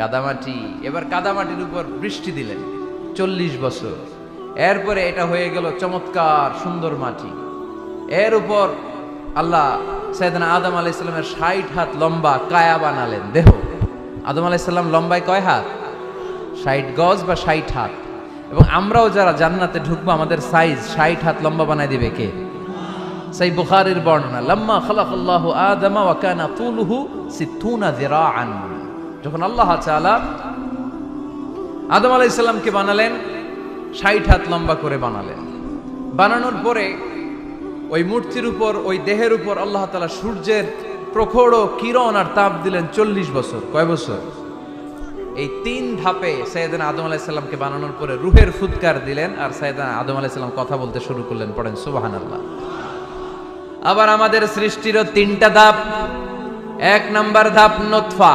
কাদামাটি। এবার কাদামাটির উপর বৃষ্টি দিলেন 40 বছর। এরপরে এটা হয়ে গেল চমৎকার সুন্দর মাটি। এর উপর আল্লাহ সাইয়েদনা আদম আলাইহিস সালামের 60 হাত লম্বা কায়া বানালেন, দেহ। আদম আলাইহিস সালাম লম্বায় কয় হাত? 60 গজ বা 60 হাত। এবং আমরাও যারা জান্নাতে ঢুকবো আমাদের সাইজ 60 হাত লম্বা বানায় দিবে কে? সেই বুখারীর বর্ণনা, লাম্মা খালাকাল্লাহু আদমা ওয়া কানা তুলুহু 60 যিরাআন। যখন আল্লাহ তাআলা আদম আলাইহিস সালামকে বানালেন 60 হাত লম্বা করে বানালেন। বানানোর পরে ওই মূর্তির উপর, ওই দেহের উপর আল্লাহ তাআলা সূর্যের প্রখর কিরণ আর তাপ দিলেন 40 বছর। কয় বছর? এই 3 ধাপে সাইয়েদনা আদম আলাইহিস সালামকে বানানোর পরে রূহের ফুৎকার দিলেন, আর সাইয়েদনা আদম আলাইহিস সালাম কথা বলতে শুরু করলেন। পড়েন সুবহানাল্লাহ। আবার আমাদের সৃষ্টিরও 3টা ধাপ। 1 নাম্বার ধাপ নুতফা,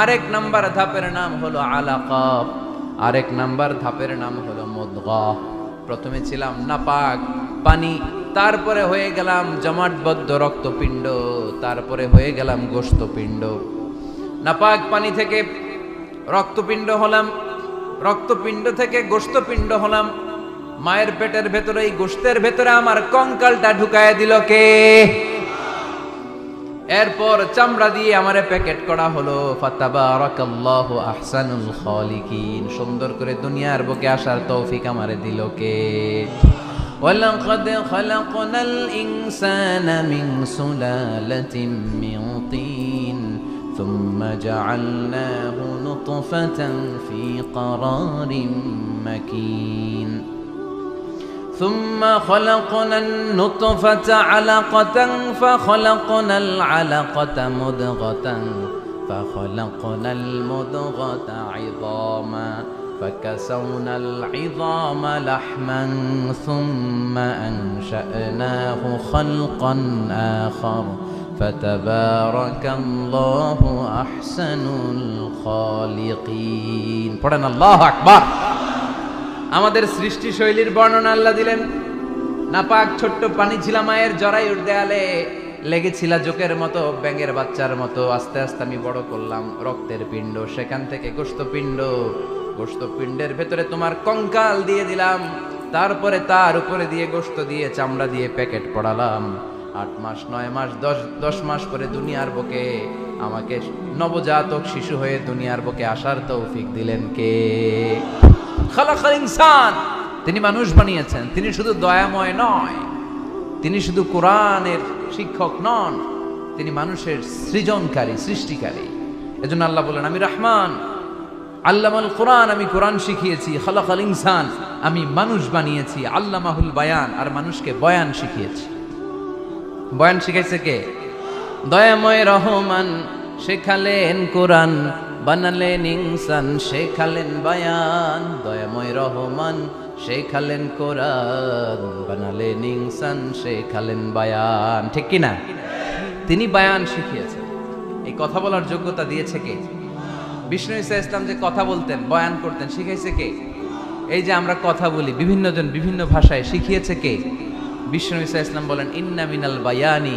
আরেক নাম্বার ধাপের নাম হলো আলাকা, আরেক নাম্বার ধাপের নাম হলো মুদগা। প্রথমে ছিলাম নাপাক পানি, তারপরে হয়ে গেলাম জমাটবদ্ধ রক্তপিণ্ড, তারপরে হয়ে গেলাম গোশতপিণ্ড। নাপাক পানি থেকে রক্তপিণ্ড হলাম, রক্তপিণ্ড থেকে গোশতপিণ্ড হলাম। মায়ের পেটের ভেতরে, এই গোশতের ভেতরে আমার কঙ্কালটা ঢুকায় দিল কে? এরপর চামড়া দিয়ে আমারে প্যাকেট করা হলো। ফাতাবারাকাল্লাহু আহসানুল খালিকিন। সুন্দর করে দুনিয়ার বুকে আসার তৌফিক আমারে দিল কে? ওয়ালাকাদ খালাকনাল ইনসানা মিন সুলালাতিন মিন তিন সুম্মা জাআলনাহু নুতফাতান ফি ক্বারারিন মাকিন ثم خلقنا النطفة علقة فخلقنا العلقة مضغة فخلقنا المضغة عظاما فكسونا العظام لحما ثم أنشأناه خلقا آخر فتبارك الله أحسن الخالقين. পড়েন আল্লাহু আকবার। আমাদের সৃষ্টি শৈলীর বর্ণনা আল্লাহ দিলেন। নাপাক ছোট্ট পানি ছিল মায়ের জরায়ুর দেয়ালে, লেগেছিল জোকের মতো, ব্যাঙের বাচ্চার মতো। আস্তে আস্তে আমি বড় করলাম রক্তের পিণ্ড, সেখান থেকে গোশতপিণ্ড, গোশতপিণ্ডের ভেতরে তোমার কঙ্কাল দিয়ে দিলাম, তারপরে তার উপরে দিয়ে গোশত দিয়ে চামড়া দিয়ে প্যাকেট পড়ালাম। 8 মাস 9 মাস 10 মাস পরে দুনিয়ার বুকে আমাকে নবজাতক শিশু হয়ে দুনিয়ার বুকে আসার তৌফিক দিলেন কে? খালাকাল ইনসান। তিনি মানুষ বানিয়েছেন। তিনি শুধু দয়াময় নয়, তিনি শুধু কোরআনের শিক্ষক নন, তিনি মানুষের সৃজনকারী, সৃষ্টিকারী। এজন্য আল্লাহ বলেন, আমি রহমান, আল্লামাল কোরআন, আমি কোরআন শিখিয়েছি। খালাকাল ইনসান, আমি মানুষ বানিয়েছি। আল্লামাহুল বায়ান, আর মানুষকে বয়ান শিখিয়েছি। বয়ান শিখাইছে কে? দয়াময় রহমান শেখালেন কোরআন, বানালেন ইনসান, শেখালেন বায়ান। দয়াময় রহমান শেখালেন কোরআন, বানালেন ইনসান, শেখালেন বায়ান। ঠিক কিনা? তিনি বায়ান শিখিয়েছেন। এই কথা বলার যোগ্যতা দিয়েছে কে? বিষ্ণু ঈসা ইসলাম যে কথা বলতেন, বয়ান করতেন, শিখাইছে কে? এই যে আমরা কথা বলি বিভিন্ন জন বিভিন্ন ভাষায়, শিখিয়েছে কে? বিষ্ণু ঈসা ইসলাম বলেন, ইন্না মিনাল বায়ানি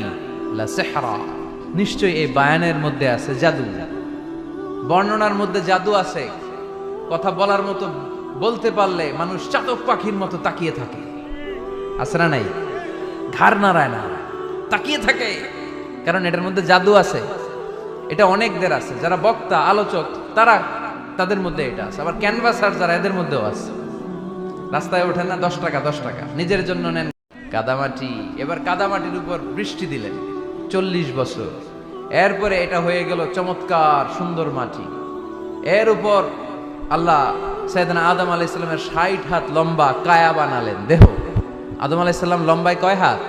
লা সিহরা। নিশ্চয়ই এই বায়ানের মধ্যে আছে জাদু, বর্ণনার মধ্যে জাদু আছে। কথা বলার মতো, বলতে পারলে মানুষ চাতক পাখির মতো তাকিয়ে থাকে। আছে না নাই? ঘাড় নাড়ায় না, তাকিয়ে থাকে, কারণ এটার মধ্যে জাদু আছে। এটা অনেকদের আছে, যারা বক্তা আলোচক তারা, তাদের মধ্যে এটা আছে। আবার ক্যানভাসার যারা, এদের মধ্যেও আছে। রাস্তায় ওঠেন না 10 টাকা 10 টাকা, নিজের জন্য নেন। কাদামাটি। এবার কাদামাটির উপর বৃষ্টি দিলেন 40 বছর। এরপরে এটা হয়ে গেল চমৎকার সুন্দর মাটি। এর উপর আল্লাহ সাইয়েদনা আদম আলাইহিস সালামের 60 হাত লম্বা কায়া বানালেন, দেহ। আদম আলাইহিস সালাম লম্বায় কয় হাত?